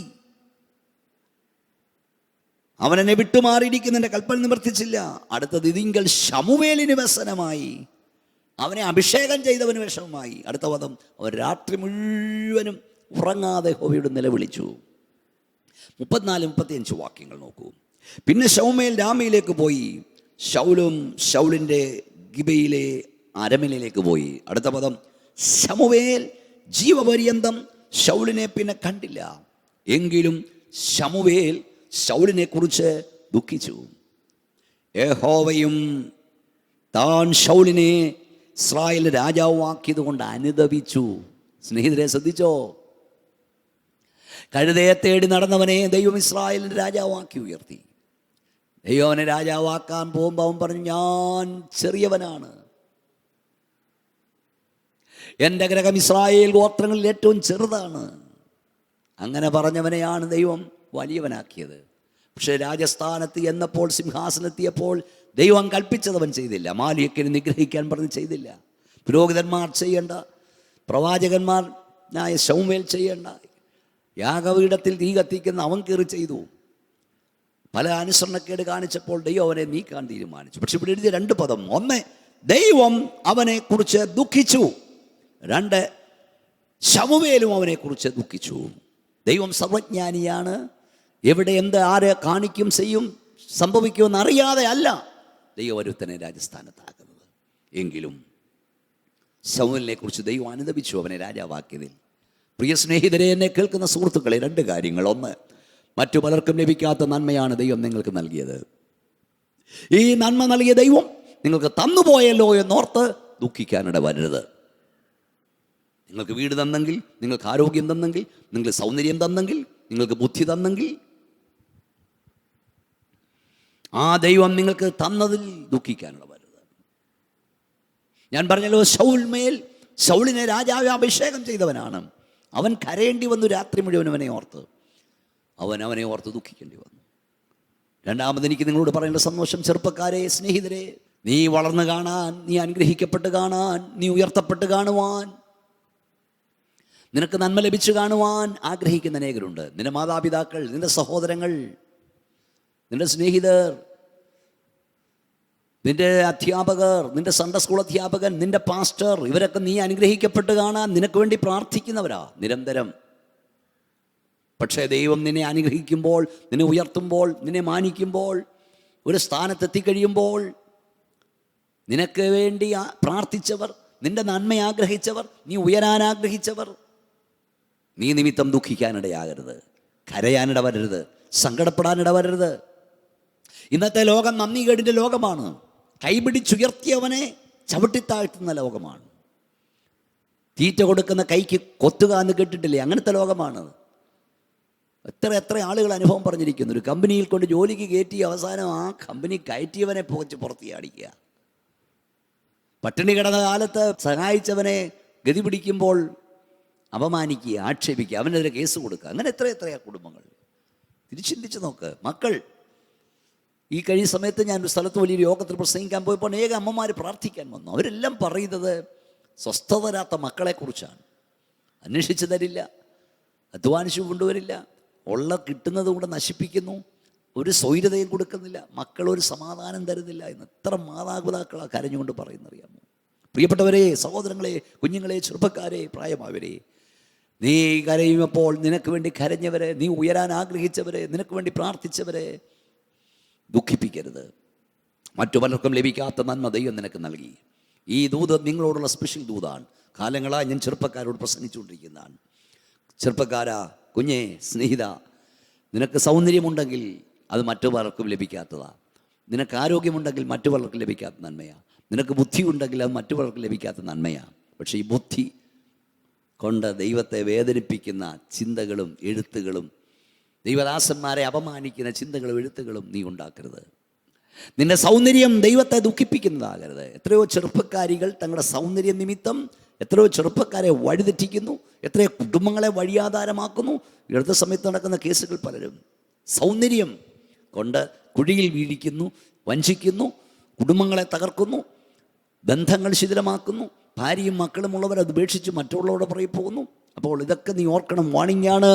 അവനെന്നെ വിട്ടുമാറിയിരിക്കുന്നതിൻ്റെ കൽപ്പന നിവർത്തിച്ചില്ല. അടുത്തത്, ഇതിങ്കൽ ശമൂവേലിന് വ്യസനമായി. അവനെ അഭിഷേകം ചെയ്തവന് വിഷമമായി. അടുത്ത പദം, അവൻ രാത്രി മുഴുവനും ഉറങ്ങാതെ യഹോവയോട് നിലവിളിച്ചു. 34-35 നോക്കൂ. പിന്നെ ശമൂവേൽ രാമയിലേക്ക് പോയി, ശൗലും ശൗലിൻ്റെ ഗിബയിലെ അരമനയിലേക്ക് പോയി. അടുത്ത പദം, ശമൂവേൽ ജീവപര്യന്തം ശൗലിനെ പിന്നെ കണ്ടില്ല. എങ്കിലും ശമൂവേൽ ശൗലിനെ കുറിച്ച് ദുഃഖിച്ചു. യഹോവയും താൻ ശൗലിനെ ഇസ്രായേൽ രാജാവാക്കിയത് കൊണ്ട് അനുതപിച്ചു. സ്നേഹിതരെ ശ്രദ്ധിച്ചോ, കഴുതയെ തേടി നടന്നവനെ ദൈവം ഇസ്രായേലിൻ്റെ രാജാവാക്കി ഉയർത്തി. ദൈവം അവനെ രാജാവാക്കാൻ പോകുമ്പോൾ അവൻ പറഞ്ഞു, ഞാൻ ചെറിയവനാണ്, എൻ്റെ ഗ്രഹം ഇസ്രായേൽ ഗോത്രങ്ങളിൽ ഏറ്റവും ചെറുതാണ്. അങ്ങനെ പറഞ്ഞവനെയാണ് ദൈവം വലിയവനാക്കിയത്. പക്ഷേ രാജസ്ഥാനത്ത് എന്നപ്പോൾ, സിംഹാസനത്തിയപ്പോൾ ദൈവം കൽപ്പിച്ചതവൻ ചെയ്തില്ല. മാലിയക്കിനെ നിഗ്രഹിക്കാൻ പറഞ്ഞ് ചെയ്തില്ല. പുരോഹിതന്മാർ ചെയ്യേണ്ട, പ്രവാചകന്മാരായ ശമൂവേൽ ചെയ്യേണ്ട, യാഗപീഠത്തിൽ തീ കത്തിക്കുന്ന അവൻ കയറി ചെയ്തു. പല അനുസരണക്കേട് കാണിച്ചപ്പോൾ ദൈവം അവനെ നീക്കാൻ തീരുമാനിച്ചു. പക്ഷെ ഇവിടെ എഴുതിയ 2 പദം, 1 ദൈവം അവനെ കുറിച്ച് ദുഃഖിച്ചു, 2 ശമൂവേലും അവനെ കുറിച്ച് ദുഃഖിച്ചു. ദൈവം സർവജ്ഞാനിയാണ്. എവിടെ എന്ത് ആരെ കാണിക്കും ചെയ്യും സംഭവിക്കുമെന്ന് അറിയാതെ അല്ല ദൈവം ഒരുത്തനെ രാജസ്ഥാനത്താക്കുന്നത്. എങ്കിലും ശമൂവേലിനെ കുറിച്ച് ദൈവം അനുതപിച്ചു, അവനെ രാജാവാക്കിയതിൽ. പ്രിയ സ്നേഹിതരെ, എന്നെ കേൾക്കുന്ന സുഹൃത്തുക്കളെ, 2 കാര്യങ്ങൾ. 1, മറ്റു പലർക്കും ലഭിക്കാത്ത നന്മയാണ് ദൈവം നിങ്ങൾക്ക് നൽകിയത്. ഈ നന്മ നൽകിയ ദൈവം നിങ്ങൾക്ക് തന്നുപോയല്ലോ എന്നോർത്ത് ദുഃഖിക്കാനിട വരരുത്. നിങ്ങൾക്ക് വീട് തന്നെങ്കിൽ, നിങ്ങൾക്ക് ആരോഗ്യം തന്നെങ്കിൽ, നിങ്ങൾക്ക് സൗന്ദര്യം തന്നെങ്കിൽ, നിങ്ങൾക്ക് ബുദ്ധി തന്നെങ്കിൽ, ആ ദൈവം നിങ്ങൾക്ക് തന്നതിൽ ദുഃഖിക്കാനുള്ള വരരുത്. ഞാൻ പറഞ്ഞല്ലോ, ശൗലിനെ രാജാവ് അഭിഷേകം ചെയ്തവനാണ്. അവൻ കരയേണ്ടി വന്നു രാത്രി മുഴുവൻ അവനെ ഓർത്ത്. അവനെ ഓർത്ത് ദുഃഖിക്കേണ്ടി വന്നു. രണ്ടാമത് എനിക്ക് നിങ്ങളോട് പറയേണ്ട സന്തോഷം, ചെറുപ്പക്കാരെ, സ്നേഹിതരെ, നീ വളർന്നു കാണാൻ, നീ അനുഗ്രഹിക്കപ്പെട്ട് കാണാൻ, നീ ഉയർത്തപ്പെട്ട് കാണുവാൻ, നിനക്ക് നന്മ ലഭിച്ചു കാണുവാൻ ആഗ്രഹിക്കുന്ന അനേകരുണ്ട്. നിന്റെ മാതാപിതാക്കൾ, നിന്റെ സഹോദരങ്ങൾ, നിന്റെ സ്നേഹിതർ, നിന്റെ അധ്യാപകർ, നിന്റെ സൺഡേ സ്കൂൾ അധ്യാപകൻ, നിന്റെ പാസ്റ്റർ, ഇവരൊക്കെ നീ അനുഗ്രഹിക്കപ്പെട്ട് കാണാൻ നിനക്ക് വേണ്ടി പ്രാർത്ഥിക്കുന്നവരാ നിരന്തരം. പക്ഷേ ദൈവം നിന്നെ അനുഗ്രഹിക്കുമ്പോൾ, നിന്നെ ഉയർത്തുമ്പോൾ, നിന്നെ മാനിക്കുമ്പോൾ, ഒരു സ്ഥാനത്തെത്തിക്കഴിയുമ്പോൾ, നിനക്ക് വേണ്ടി പ്രാർത്ഥിച്ചവർ, നിന്റെ നന്മ ആഗ്രഹിച്ചവർ, നീ ഉയരാൻ ആഗ്രഹിച്ചവർ, നീ നിമിത്തം ദുഃഖിക്കാനിടയാകരുത്, കരയാനിട വരരുത്, സങ്കടപ്പെടാനിട വരരുത്. ഇന്നത്തെ ലോകം നന്ദികേടിൻ്റെ ലോകമാണ്. കൈപിടിച്ചുയർത്തിയവനെ ചവിട്ടിത്താഴ്ത്തുന്ന ലോകമാണ്. തീറ്റ കൊടുക്കുന്ന കൈക്ക് കൊത്തുക എന്ന് കേട്ടിട്ടില്ലേ? അങ്ങനത്തെ ലോകമാണ്. എത്ര ആളുകൾ അനുഭവം പറഞ്ഞിരിക്കുന്നു. ഒരു കമ്പനിയിൽ കൊണ്ട് ജോലിക്ക് കയറ്റി അവസാനം ആ കമ്പനി കയറ്റിയവനെ പുകച്ച് പുറത്തിയാടിക്കുക. പട്ടിണി കിടന്ന കാലത്ത് സഹായിച്ചവനെ ഗതി പിടിക്കുമ്പോൾ അപമാനിക്കുക, ആക്ഷേപിക്കുക, അവനെതിരെ കേസ് കൊടുക്കുക. അങ്ങനെ എത്രയാ കുടുംബങ്ങൾ. തിരിച്ചിന്തിച്ച് നോക്ക്. മക്കൾ, ഈ കഴിഞ്ഞ സമയത്ത് ഞാൻ ഒരു സ്ഥലത്ത് വലിയൊരു യോഗത്തിൽ പ്രസംഗിക്കാൻ പോയപ്പോൾ അനേക അമ്മമാർ പ്രാർത്ഥിക്കാൻ വന്നു. അവരെല്ലാം പറയുന്നത് സ്വസ്ഥത തരാത്ത മക്കളെക്കുറിച്ചാണ്. അന്വേഷിച്ച് തരില്ല, അധ്വാനിച്ചു കൊണ്ടുവരില്ല, ഉള്ള കിട്ടുന്നത് കൂടെ നശിപ്പിക്കുന്നു, ഒരു സ്വൈര്യതയും കൊടുക്കുന്നില്ല, മക്കളൊരു സമാധാനം തരുന്നില്ല എന്ന് എത്ര മാതാപിതാക്കളാണ് കരഞ്ഞുകൊണ്ട് പറയുന്നറിയാമോ? പ്രിയപ്പെട്ടവരെ, സഹോദരങ്ങളെ, കുഞ്ഞുങ്ങളെ, ചെറുപ്പക്കാരെ, പ്രായമായവരെ, നീ കരയുമ്പോൾ നിനക്ക് വേണ്ടി കരഞ്ഞവരെ, നീ ഉയരാൻ ആഗ്രഹിച്ചവരെ, നിനക്ക് വേണ്ടി പ്രാർത്ഥിച്ചവരെ ദുഃഖിപ്പിക്കരുത്. മറ്റു പലർക്കും ലഭിക്കാത്ത നന്മ ദൈവം നിനക്ക് നൽകി. ഈ ദൂത് നിങ്ങളോടുള്ള സ്പെഷ്യൽ ദൂതാണ്. കാലങ്ങളായി ഞാൻ ചെറുപ്പക്കാരോട് പ്രസംഗിച്ചുകൊണ്ടിരിക്കുന്നതാണ്. ചെറുപ്പക്കാരാ, കുഞ്ഞേ, സ്നേഹിത, നിനക്ക് സൗന്ദര്യമുണ്ടെങ്കിൽ അത് മറ്റു പലർക്കും ലഭിക്കാത്തതാണ്. നിനക്ക് ആരോഗ്യമുണ്ടെങ്കിൽ മറ്റു പലർക്കും ലഭിക്കാത്ത നന്മയാണ്. നിനക്ക് ബുദ്ധി ഉണ്ടെങ്കിൽ അത് മറ്റു പലർക്കും ലഭിക്കാത്ത നന്മയാണ്. പക്ഷേ ഈ ബുദ്ധി കൊണ്ട് ദൈവത്തെ വേദനിപ്പിക്കുന്ന ചിന്തകളും എഴുത്തുകളും, ദൈവദാസന്മാരെ അപമാനിക്കുന്ന ചിന്തകളും എഴുത്തുകളും നീ ഉണ്ടാക്കരുത്. നിന്റെ സൗന്ദര്യം ദൈവത്തെ ദുഃഖിപ്പിക്കുന്നതാകരുത്. എത്രയോ ചെറുപ്പക്കാരികൾ തങ്ങളുടെ സൗന്ദര്യ നിമിത്തം എത്രയോ ചെറുപ്പക്കാരെ വഴിതെറ്റിക്കുന്നു, എത്രയോ കുടുംബങ്ങളെ വഴിയാധാരമാക്കുന്നു. ഈ അടുത്ത സമയത്ത് നടക്കുന്ന കേസുകൾ പലരും സൗന്ദര്യം കൊണ്ട് കുഴിയിൽ വീഴിക്കുന്നു, വഞ്ചിക്കുന്നു, കുടുംബങ്ങളെ തകർക്കുന്നു, ബന്ധങ്ങൾ ശിഥിലമാക്കുന്നു, ഭാര്യയും മക്കളും ഉള്ളവർ അത് ഉപേക്ഷിച്ച് മറ്റുള്ളവരുടെ പുറകെ പോകുന്നു. അപ്പോൾ ഇതൊക്കെ നീ ഓർക്കണം, വാണിംഗാണ്.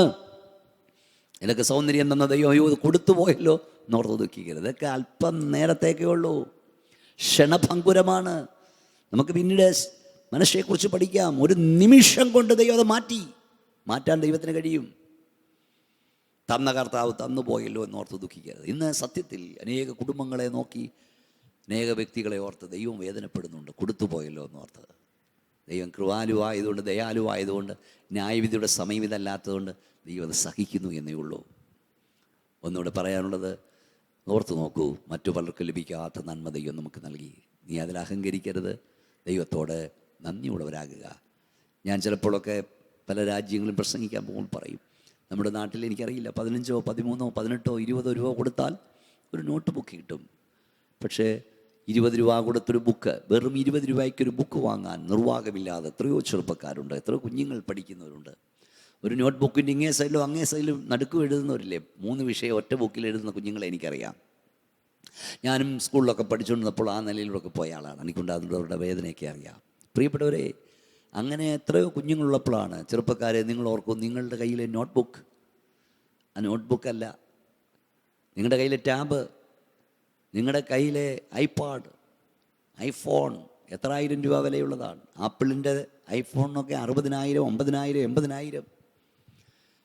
ഇതൊക്കെ സൗന്ദര്യം തന്ന ദൈവം ഇത് കൊടുത്തു പോയല്ലോ എന്നോർത്ത് ദുഃഖിക്കരുത്. ഇതൊക്കെ അല്പം നേരത്തേക്കേ ഉള്ളൂ, ക്ഷണഭങ്കുരമാണ്. നമുക്ക് പിന്നീട് മനുഷ്യയെക്കുറിച്ച് പഠിക്കാം. ഒരു നിമിഷം കൊണ്ട് ദൈവം അത് മാറ്റാൻ ദൈവത്തിന് കഴിയും. തന്ന കർത്താവ് തന്നു പോയല്ലോ എന്നോർത്ത് ദുഃഖിക്കരുത്. ഇന്ന് സത്യത്തിൽ അനേക കുടുംബങ്ങളെ നോക്കി, അനേക വ്യക്തികളെ ഓർത്ത് ദൈവം വേദനപ്പെടുന്നുണ്ട്. കൊടുത്തു പോയല്ലോ എന്നോർത്ത്. ദൈവം കൃപാലുവായതുകൊണ്ട്, ദയാലുവായതുകൊണ്ട്, ന്യായവിധിയുടെ സമയം ഇതല്ലാത്തതുകൊണ്ട് ദൈവം അത് സഹിക്കുന്നു എന്നേ ഉള്ളൂ. ഒന്നുകൂടെ പറയാനുള്ളത്, ഓർത്ത് നോക്കൂ, മറ്റു പലർക്കും ലഭിക്കാത്ത നന്മ ദൈവം നമുക്ക് നൽകി. നീ അതിൽ അഹങ്കരിക്കരുത്, ദൈവത്തോട് നന്ദിയുള്ളവരാകുക. ഞാൻ ചിലപ്പോഴൊക്കെ പല രാജ്യങ്ങളും പ്രസംഗിക്കാൻ പോകുമ്പോൾ പറയും, നമ്മുടെ നാട്ടിൽ എനിക്കറിയില്ല 15, 13, 18, 20 രൂപ കൊടുത്താൽ ഒരു നോട്ട് ബുക്ക് കിട്ടും. പക്ഷേ 20 രൂപ കൊടുത്തൊരു ബുക്ക്, വെറും 20 രൂപയ്ക്കൊരു ബുക്ക് വാങ്ങാൻ നിർവാഹമില്ലാതെ എത്രയോ ചെറുപ്പക്കാരുണ്ട്, എത്രയോ കുഞ്ഞുങ്ങൾ പഠിക്കുന്നവരുണ്ട്. ഒരു നോട്ട് ബുക്കിൻ്റെ ഇങ്ങേ സൈഡിലും അങ്ങേ സൈഡിലും നടുക്കും എഴുതുന്നവരില്ലേ, 3 വിഷയം ഒറ്റ ബുക്കിൽ എഴുതുന്ന കുഞ്ഞുങ്ങളെ എനിക്കറിയാം. ഞാനും സ്കൂളിലൊക്കെ പഠിച്ചുകൊണ്ടിരുന്നപ്പോൾ ആ നിലയിലൂടെ പോയ ആളാണ്. എനിക്കുണ്ടാകുന്നവരുടെ വേദനയൊക്കെ അറിയാം. പ്രിയപ്പെട്ടവരെ, അങ്ങനെ എത്രയോ കുഞ്ഞുങ്ങളുള്ളപ്പോഴാണ്, ചെറുപ്പക്കാരെ, നിങ്ങൾ ഓർക്കും, നിങ്ങളുടെ കയ്യിലെ നോട്ട്ബുക്ക് ആ നോട്ട്ബുക്കല്ല, നിങ്ങളുടെ കയ്യിലെ ടാബ്, നിങ്ങളുടെ കയ്യിലെ ഐപാഡ്, ഐഫോൺ എത്ര ആയിരം രൂപ വിലയുള്ളതാണ്. ആപ്പിളിൻ്റെ ഐഫോണിനൊക്കെ 60,000, 50,000, 80,000,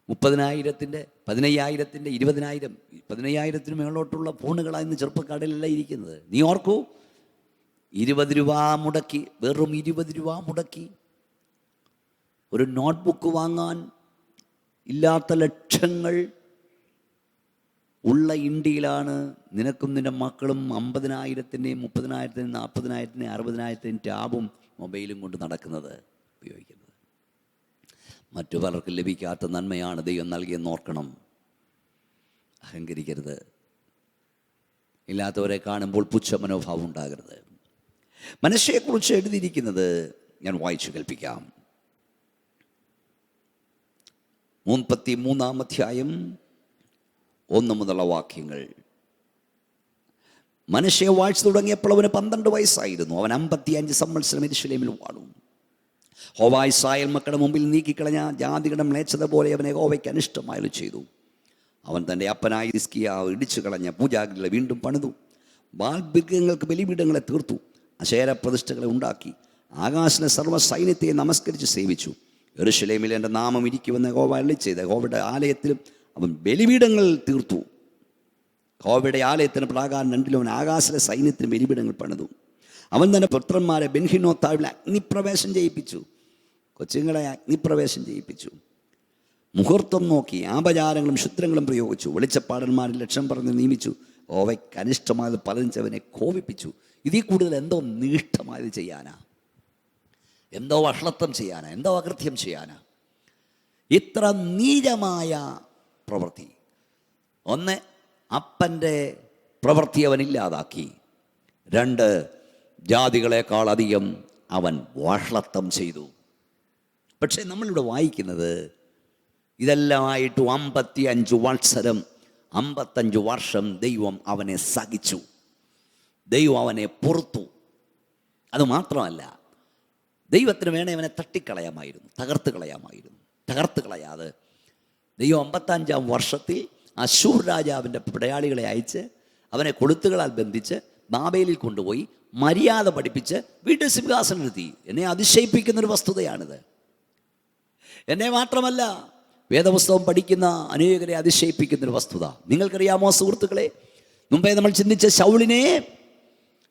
30,000-ൻ്റെ, 15,000-ൻ്റെ, 20,000, 15,000-ന് മേളോട്ടുള്ള ഫോണുകളാണ് ഇന്ന് ചെറുപ്പക്കാരിലെല്ലാം ഇരിക്കുന്നത്. നീ ഓർക്കൂ, 20 രൂപ മുടക്കി, വെറും 20 രൂപ മുടക്കി ഒരു നോട്ട്ബുക്ക് വാങ്ങാൻ ഇല്ലാത്ത ലക്ഷങ്ങൾ ഉള്ള ഇന്ത്യയിലാണ് നിനക്കും നിൻ്റെ മക്കളും 50,000-ൻ്റെയും 30,000-ൻ്റെയും 40,000-ൻ്റെയും 60,000-ൻ്റെയും ടാബും മൊബൈലും കൊണ്ട് നടക്കുന്നത്, ഉപയോഗിക്കുന്നത്. മറ്റു പലർക്കും ലഭിക്കാത്ത നന്മയാണ് ദൈവം നൽകിയെന്ന് ഓർക്കണം. അഹങ്കരിക്കരുത്. ഇല്ലാത്തവരെ കാണുമ്പോൾ പുച്ഛ മനോഭാവം ഉണ്ടാകരുത്. മനശ്ശയെക്കുറിച്ച് എഴുതിയിരിക്കുന്നത് ഞാൻ വായിച്ചു കേൾപ്പിക്കാം. 33-ാം അധ്യായം 1 മുതലുള്ള വാക്യങ്ങൾ. മനശ്ശെ വാഴ്ച തുടങ്ങിയപ്പോൾ അവന് 12 വയസ്സായിരുന്നു. അവൻ 55 സംവത്സരം യെരൂശലേമിൽ വാണു. യഹോവ ഇസ്രായേൽ മക്കളുടെ മുമ്പിൽ നീക്കിക്കളഞ്ഞ ജാതികളുടെ മ്ലേച്ഛത പോലെ അവനെ യഹോവയ്ക്ക് അനിഷ്ടമായത് ചെയ്തു. അവൻ തൻ്റെ അപ്പനായ ഹിസ്കിയാവ് ഇടിച്ചു കളഞ്ഞ പൂജാഗിരികളെ വീണ്ടും പണിതു. ബാൽബിംഗങ്ങൾക്ക് ബലിപീഠങ്ങളെ തീർത്തു. അശേര പ്രതിഷ്ഠകളെ ഉണ്ടാക്കി. ആകാശത്തിലെ സർവ്വ സൈന്യത്തെ നമസ്കരിച്ച് സേവിച്ചു. യെരൂശലേമിൽ എൻ്റെ നാമം ഇരിക്കുമെന്ന് യഹോവ അരുളിച്ചെയ്ത യഹോവയുടെ ആലയത്തിലും അവൻ ബലിപീഠങ്ങൾ തീർത്തു. യഹോവയുടെ ആലയത്തിന് പ്രാകാരം 2 അവൻ ആകാശത്തിലെ സൈന്യത്തിന് ബലിപീഠങ്ങൾ പണിതു. അവൻ തൻ്റെ പുത്രന്മാരെ ബെൻഹിന്നോത്താവിൽ അഗ്നിപ്രവേശം ചെയ്യിപ്പിച്ചു. കൊച്ചുങ്ങളെ അഗ്നിപ്രവേശം ചെയ്യിപ്പിച്ചു. മുഹൂർത്തം നോക്കി ആപചാരങ്ങളും ക്ഷുദ്രങ്ങളും പ്രയോഗിച്ചു. വെളിച്ചപ്പാടന്മാരിൽ ലക്ഷം പറഞ്ഞ് നിയമിച്ചു. യഹോവയ്ക്ക് അനിഷ്ടമായത് പലഞ്ചവനെ കോപിപ്പിച്ചു. ഇതിൽ കൂടുതൽ എന്തോ നിഷ്ഠമായത് ചെയ്യാനാ? എന്തോ വഷളത്വം ചെയ്യാനാ? എന്തോ അകൃത്യം ചെയ്യാനാ? ഇത്ര നീചമായ പ്രവൃത്തി. ഒന്ന്, അപ്പൻ്റെ പ്രവൃത്തി അവൻ ഇല്ലാതാക്കി. 2, ജാതികളെക്കാൾ അധികം അവൻ വഷളത്വം ചെയ്തു. പക്ഷേ നമ്മളിവിടെ വായിക്കുന്നത് ഇതെല്ലാമായിട്ട് 55 വത്സരം 55 വർഷം ദൈവം അവനെ സഹിച്ചു. ദൈവം അവനെ പൊറുത്തു. അതുമാത്രമല്ല, ദൈവത്തിന് വേണേ അവനെ തട്ടിക്കളയാമായിരുന്നു, തകർത്ത് കളയാതെ ദൈവം 55-ാം വർഷത്തിൽ അശ്ശൂർ രാജാവിൻ്റെ പടയാളികളെ അയച്ച് അവനെ കൊളുത്തുകളാൽ ബന്ധിച്ച് ബാബേലിൽ കൊണ്ടുപോയി മര്യാദ പഠിപ്പിച്ച് വീട്ടിൽ സിംഹാസനം നിർത്തി. എന്നെ അതിശയിപ്പിക്കുന്നൊരു വസ്തുതയാണിത്. എന്നെ മാത്രമല്ല, വേദപുസ്തകം പഠിക്കുന്ന അനേകരെ അതിശയിപ്പിക്കുന്നൊരു വസ്തുത. നിങ്ങൾക്കറിയാമോ സുഹൃത്തുക്കളെ, മുമ്പേ നമ്മൾ ചിന്തിച്ച ശൗലിനെ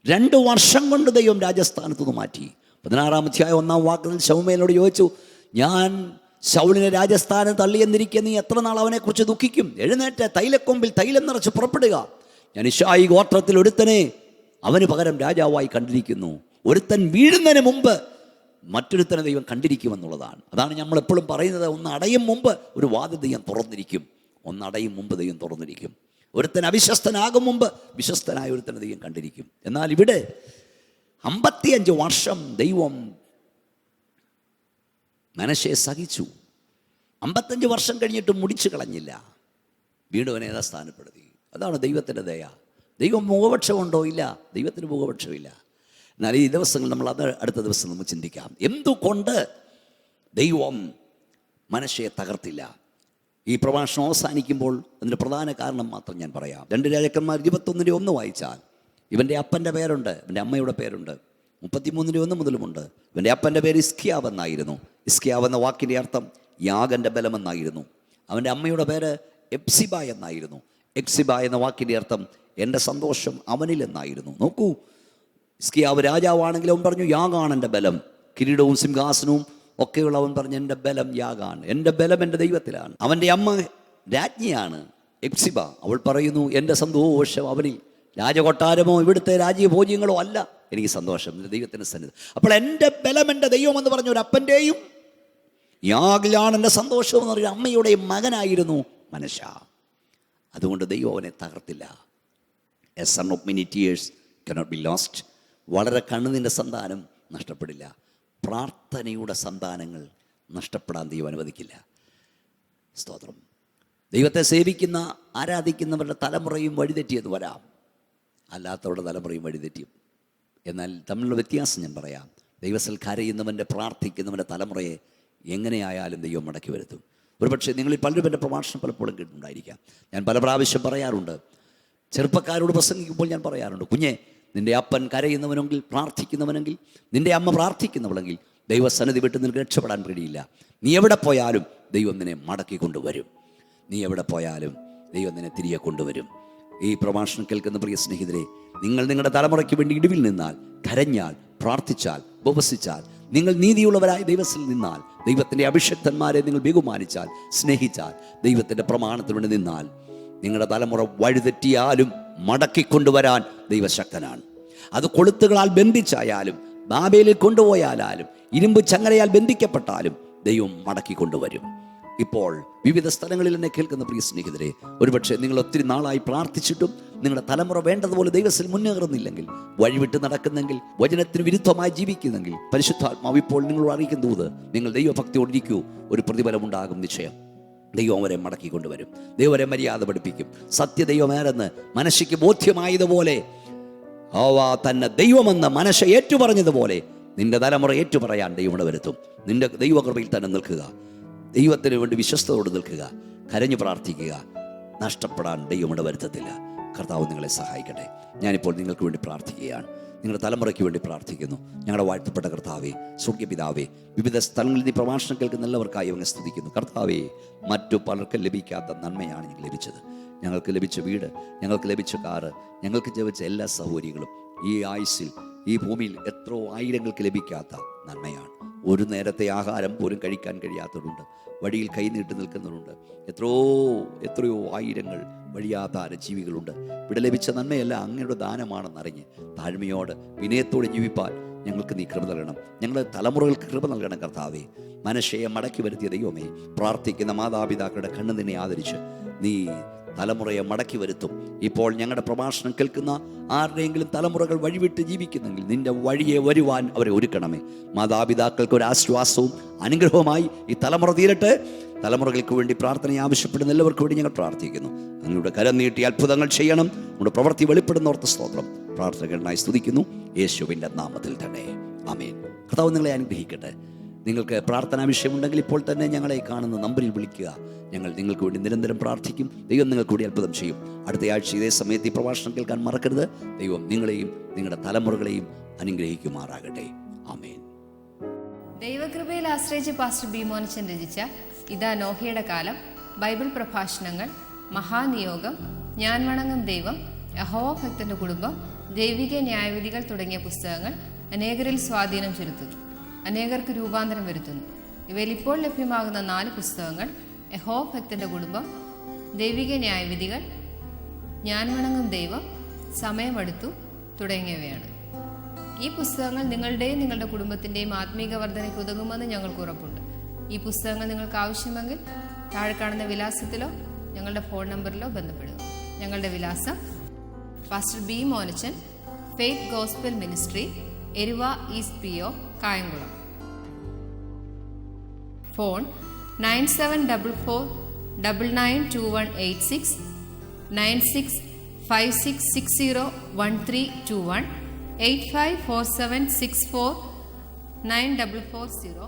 2 വർഷം കൊണ്ട് ദൈവം രാജസ്ഥാനത്ത് നിന്ന് മാറ്റി. 16-ാം അധ്യായം 1-ാം വാക്യത്തിൽ ശമൂവേലിനോട് ചോദിച്ചു, ഞാൻ ശൗലിനെ രാജസ്ഥാനം തള്ളിയെന്നിരിക്കെ നീ എത്ര നാൾ അവനെക്കുറിച്ച് ദുഃഖിക്കും? എഴുന്നേറ്റ് തൈലക്കൊമ്പിൽ തൈലം നിറച്ച് പുറപ്പെടുക. ഞാൻ ഇശ്ശായി ഗോത്രത്തിൽ ഒരുത്തനെ അവന് പകരം രാജാവായി കണ്ടിരിക്കുന്നു. ഒരുത്തൻ വീഴുന്നതിന് മുമ്പ് മറ്റൊരുത്തനെ ദൈവം കണ്ടിരിക്കുമെന്നുള്ളതാണ്. അതാണ് നമ്മൾ എപ്പോഴും പറയുന്നത്, ഒന്ന് അടയും മുമ്പ് ഒരു വാതിൽ ദൈവം തുറന്നിരിക്കും, ഒന്നടയും മുമ്പ് ദൈവം തുറന്നിരിക്കും. ഒരുത്തൻ അവിശ്വസ്തനാകും മുമ്പ് വിശ്വസ്തനായ ഒരുത്തനെ ദൈവം കണ്ടിരിക്കും. എന്നാൽ ഇവിടെ 55 വർഷം ദൈവം മനശ്ശയെ സഹിച്ചു. 55 വർഷം കഴിഞ്ഞിട്ട് മുടിച്ചു കളഞ്ഞില്ല, വീണ്ടും അവനെ യഥാസ്ഥാനപ്പെടുത്തി. അതാണ് ദൈവത്തിൻ്റെ ദയ. ദൈവം മുഖപക്ഷമുണ്ടോ? ഇല്ല, ദൈവത്തിന് മുഖപക്ഷമില്ല. എന്നാൽ ഈ ദിവസങ്ങൾ നമ്മൾ അടുത്ത ദിവസം നമുക്ക് ചിന്തിക്കാം, എന്തുകൊണ്ട് ദൈവം മനശ്ശയെ തകർത്തില്ല. ഈ പ്രഭാഷണം അവസാനിക്കുമ്പോൾ അതിൻ്റെ പ്രധാന കാരണം മാത്രം ഞാൻ പറയാം. 2 രാജാക്കന്മാർ 21-1 വായിച്ചാൽ ഇവൻ്റെ അപ്പൻ്റെ പേരുണ്ട്, ഇവൻ്റെ അമ്മയുടെ പേരുണ്ട്. 33-1 മുതലുമുണ്ട്. ഇവൻ്റെ അപ്പൻ്റെ പേര് ഇസ്കിയാവ് എന്നായിരുന്നു. ഇസ്കിയാവ് എന്ന വാക്കിൻ്റെ അർത്ഥം യാഗൻ്റെ ബലമെന്നായിരുന്നു. അവൻ്റെ അമ്മയുടെ പേര് എപ്സിബ എന്നായിരുന്നു. എപ്സിബ എന്ന വാക്കിൻ്റെ അർത്ഥം എൻ്റെ സന്തോഷം അവനിൽ എന്നായിരുന്നു. നോക്കൂ, ഇസ്കിയാവ് രാജാവാണെങ്കിൽ അവൻ പറഞ്ഞു, യാഗാണ് എൻ്റെ ബലം, കിരീടവും സിംഹാസനവും ഒക്കെയുള്ള അവൻ പറഞ്ഞു, എൻ്റെ ബലം യാഗാണ്, എൻ്റെ ബലം എൻ്റെ ദൈവത്തിലാണ്. അവൻ്റെ അമ്മ രാജ്ഞിയാണ് എപ്സിബ. അവൾ പറയുന്നു, എൻ്റെ സന്തോഷം അവനിൽ, രാജകൊട്ടാരമോ ഇവിടുത്തെ രാജ്യഭോജ്യങ്ങളോ അല്ല എനിക്ക് സന്തോഷം, ദൈവത്തിൻ്റെ സന്നിധി. അപ്പോൾ എൻ്റെ ബലം എൻ്റെ ദൈവം എന്ന് പറഞ്ഞ ഒരു അപ്പൻ്റെയും യാഗിലാണ് എൻ്റെ സന്തോഷം എന്ന് പറഞ്ഞ അമ്മയുടെയും മകനായിരുന്നു മനശ്ശെ. അതുകൊണ്ട് ദൈവം അവനെ തകർത്തില്ല. A son of many tears cannot be lost. വളരെ കണ്ണുനീരിൻ്റെ സന്താനം നഷ്ടപ്പെടില്ല. പ്രാർത്ഥനയുടെ സന്താനങ്ങൾ നഷ്ടപ്പെടാൻ ദൈവം അനുവദിക്കില്ല. സ്തോത്രം. ദൈവത്തെ സേവിക്കുന്ന ആരാധിക്കുന്നവരുടെ തലമുറയും വഴിതെറ്റിയെന്ന് വരാം, അല്ലാത്തവരുടെ തലമുറയും വഴിതെറ്റിയും. എന്നാൽ തമ്മിലുള്ള വ്യത്യാസം ഞാൻ പറയാം. ദൈവസൽക്കാരയുന്നവൻ്റെ പ്രാർത്ഥിക്കുന്നവൻ്റെ തലമുറയെ എങ്ങനെയായാലും ദൈവം മടക്കി വരുത്തും. ഒരുപക്ഷെ നിങ്ങളിൽ പലരും എൻ്റെ പ്രഭാഷണം പലപ്പോഴും കേട്ടിട്ടുണ്ടായിരിക്കാം. ഞാൻ പല പ്രാവശ്യം പറയാറുണ്ട്, ചെറുപ്പക്കാരോട് പ്രസംഗിക്കുമ്പോൾ ഞാൻ പറയാറുണ്ട്, കുഞ്ഞെ, നിൻ്റെ അപ്പൻ കരയുന്നവനെങ്കിൽ, പ്രാർത്ഥിക്കുന്നവനെങ്കിൽ, നിൻ്റെ അമ്മ പ്രാർത്ഥിക്കുന്നവളെങ്കിൽ ദൈവസന്നിധി വിട്ട് നിനക്ക് രക്ഷപ്പെടാൻ കഴിയില്ല. നീ എവിടെ പോയാലും ദൈവം നിന്നെ മടക്കി കൊണ്ടുവരും. നീ എവിടെ പോയാലും ദൈവം നിന്നെ തിരികെ കൊണ്ടുവരും. ഈ പ്രഭാഷണം കേൾക്കുന്ന പ്രിയ സ്നേഹിതരെ, നിങ്ങൾ നിങ്ങളുടെ തലമുറയ്ക്ക് വേണ്ടി ഇടിവിൽ നിന്നാൽ, കരഞ്ഞാൽ, പ്രാർത്ഥിച്ചാൽ, ഉപവസിച്ചാൽ, നിങ്ങൾ നീതിയുള്ളവരായി ദൈവത്തിൽ നിന്നാൽ, ദൈവത്തിൻ്റെ അഭിഷക്തന്മാരെ നിങ്ങൾ ബഹുമാനിച്ചാൽ, സ്നേഹിച്ചാൽ, ദൈവത്തിൻ്റെ പ്രമാണത്തിൽ വേണ്ടി നിന്നാൽ, നിങ്ങളുടെ തലമുറ വഴിതെറ്റിയാലും മടക്കിക്കൊണ്ടുവരാൻ ദൈവശക്തനാണ്. അത് കൊളുത്തുകളാൽ ബന്ധിച്ചായാലും ബാബേലിൽ കൊണ്ടുപോയാലും ഇരുമ്പ് ചങ്ങലയാൽ ബന്ധിക്കപ്പെട്ടാലും ദൈവം മടക്കി കൊണ്ടുവരും. ഇപ്പോൾ വിവിധ സ്ഥലങ്ങളിൽ എന്നെ കേൾക്കുന്ന പ്രിയ സ്നേഹിതരെ, ഒരുപക്ഷെ നിങ്ങൾ ഒത്തിരി നാളായി പ്രാർത്ഥിച്ചിട്ടും നിങ്ങളുടെ തലമുറ വേണ്ടതുപോലെ ദൈവത്തിൽ മുന്നേറുന്നില്ലെങ്കിൽ, വഴിവിട്ട് നടക്കുന്നെങ്കിൽ, വചനത്തിന് വിരുദ്ധമായി ജീവിക്കുന്നെങ്കിൽ, പരിശുദ്ധാത്മാവ് ഇപ്പോൾ നിങ്ങളോട് അറിയിക്കുന്ന ദൂത്, നിങ്ങൾ ദൈവഭക്തിയോടിരിക്കൂ, ഒരു പ്രതിഫലമുണ്ടാകും നിശ്ചയം. ദൈവം അവരെ മടക്കി കൊണ്ടുവരും. ദൈവം അവരെ മര്യാദ പഠിപ്പിക്കും. സത്യദൈവമേരെന്ന് മനശ്ശയ്ക്ക് ബോധ്യമായതുപോലെ, തന്നെ ദൈവമെന്ന് മനശ്ശ ഏറ്റുപറഞ്ഞതുപോലെ നിന്റെ തലമുറ ഏറ്റുപറയാൻ ദൈവം വരുത്തും. നിന്റെ ദൈവകൃപയിൽ തന്നെ നിൽക്കുക, ദൈവത്തിന് വേണ്ടി വിശ്വസ്തയോട് നിൽക്കുക, കരഞ്ഞു പ്രാർത്ഥിക്കുക. നഷ്ടപ്പെടാൻ ദൈവം വരുത്തത്തില്ല. കർത്താവ് നിങ്ങളെ സഹായിക്കട്ടെ. ഞാനിപ്പോൾ നിങ്ങൾക്ക് വേണ്ടി പ്രാർത്ഥിക്കുകയാണ്, നിങ്ങളുടെ തലമുറയ്ക്ക് വേണ്ടി പ്രാർത്ഥിക്കുന്നു. ഞങ്ങളുടെ വാഴ്ത്തപ്പെട്ട കർത്താവേ, സ്വർഗ്ഗപിതാവേ, വിവിധ സ്ഥലങ്ങളിൽ നീ പ്രഭാഷണം കേൾക്കുന്ന എല്ലാവർക്കായി അവനെ സ്തുതിക്കുന്നു. കർത്താവേ, മറ്റു പലർക്കും ലഭിക്കാത്ത നന്മയാണ് ഞങ്ങൾക്ക് ലഭിച്ചത്. ഞങ്ങൾക്ക് ലഭിച്ച വീട്, ഞങ്ങൾക്ക് ലഭിച്ച കാറ്, ഞങ്ങൾക്ക് ലഭിച്ച എല്ലാ സൗകര്യങ്ങളും ഈ ആയുസ്സിൽ, ഈ ഭൂമിയിൽ എത്രയോ ആയിരങ്ങൾക്ക് ലഭിക്കാത്ത നന്മയാണ്. ഒരു നേരത്തെ ആഹാരം പോലും കഴിക്കാൻ കഴിയാത്തവരുണ്ട്, വഴിയിൽ കൈനീട്ടി നിൽക്കുന്നവരുണ്ട്, എത്രയോ ആയിരങ്ങൾ വഴിയാധാര ജീവികളുണ്ട്. ഇവിടെ ലഭിച്ച നന്മയല്ല, അങ്ങയുടെ ദാനമാണെന്നറിഞ്ഞ് താഴ്മയോട് വിനയത്തോടെ ജീവിപ്പാൻ ഞങ്ങൾക്ക് നീ കൃപ നൽകണം. ഞങ്ങളുടെ തലമുറകൾക്ക് കൃപ നൽകണം കർത്താവേ. മനശ്ശയെ മടക്കി വരുത്തിയ ദൈവമേ, പ്രാർത്ഥിക്കുന്ന മാതാപിതാക്കളുടെ കണ്ണ് നിന്നെ ആദരിച്ച് നീ തലമുറയെ മടക്കി വരുത്തും. ഇപ്പോൾ ഞങ്ങളുടെ പ്രഭാഷണം കേൾക്കുന്ന ആരുടെയെങ്കിലും തലമുറകൾ വഴിവിട്ട് ജീവിക്കുന്നെങ്കിൽ നിന്റെ വഴിയെ വരുവാൻ അവരെ ഒരുക്കണമേ. മാതാപിതാക്കൾക്ക് ഒരു ആശ്വാസവും അനുഗ്രഹവുമായി ഈ തലമുറ തീരട്ടെ. തലമുറകൾക്ക് വേണ്ടി പ്രാർത്ഥന ആവശ്യപ്പെടുന്ന എല്ലാവർക്കും വേണ്ടി ഞങ്ങൾ പ്രാർത്ഥിക്കുന്നു. അങ്ങയുടെ കരം നീട്ടി അത്ഭുതങ്ങൾ ചെയ്യണം. നമ്മുടെ പ്രവൃത്തി വെളിപ്പെടുന്ന ഓർത്ത സ്തോത്രം. പ്രാർത്ഥനകളിനായി സ്തുതിക്കുന്നു യേശുവിൻ്റെ നാമത്തിൽ തന്നെ, ആമേൻ. കർത്താവ് നിങ്ങളെ അനുഗ്രഹിക്കട്ടെ. നിങ്ങൾക്ക് പ്രാർത്ഥനാ വിഷയമുണ്ടെങ്കിൽ ഇപ്പോൾ തന്നെ ഞങ്ങളെ കാണുന്ന നമ്പറിൽ വിളിക്കുക. ഞങ്ങൾ നിങ്ങൾക്ക് വേണ്ടി നിരന്തരം പ്രാർത്ഥിക്കും. ദൈവം നിങ്ങൾക്ക് കൂടി അത്ഭുതം ചെയ്യും. അടുത്ത ആഴ്ച ഇതേ സമയത്ത് ഈ പ്രഭാഷണം കേൾക്കാൻ മറക്കരുത്. ദൈവം നിങ്ങളെയും നിങ്ങളുടെ തലമുറകളെയും അനുഗ്രഹിക്കുമാറാകട്ടെ. ആമേൻ. ദൈവകൃപയിൽ ആശ്രയിച്ച് പാസ്റ്റർ ബി മോനച്ചൻ രചിച്ച ഇതാ നോഹയുടെ കാലം, ബൈബിൾ പ്രഭാഷണങ്ങൾ, മഹാനിയോഗം, ഞാൻ വണങ്ങും ദൈവം, യഹോവ ഭക്തന്റെ കുടുംബം, ദൈവിക ന്യായവിധികൾ തുടങ്ങിയ പുസ്തകങ്ങൾ അനേകരിൽ സ്വാധീനം ചെലുത്തുന്നു, അനേകർക്ക് രൂപാന്തരം വരുത്തുന്നു. ഇവയിൽ ഇപ്പോൾ ലഭ്യമാകുന്ന 4 പുസ്തകങ്ങൾ യഹോവ ഭക്തന്റെ കുടുംബം, ദൈവിക ന്യായവിധികൾ, ഞാൻ വണങ്ങും ദൈവം, സമയമെടുത്തു തുടങ്ങിയവയാണ്. ഈ പുസ്തകങ്ങൾ നിങ്ങളുടെയും നിങ്ങളുടെ കുടുംബത്തിൻ്റെയും ആത്മീക വർധനയ്ക്ക് ഉതകുമെന്ന് ഞങ്ങൾക്ക് ഉറപ്പുണ്ട്. ഈ പുസ്തകങ്ങൾ നിങ്ങൾക്ക് ആവശ്യമെങ്കിൽ താഴെ കാണുന്ന വിലാസത്തിലോ ഞങ്ങളുടെ ഫോൺ നമ്പറിലോ ബന്ധപ്പെടുക. ഞങ്ങളുടെ വിലാസം: pastor B Monachan, faith gospel ministry, Eruva east PO, Kayamkulam. Phone 9744992186, 9656601321, 8547649440.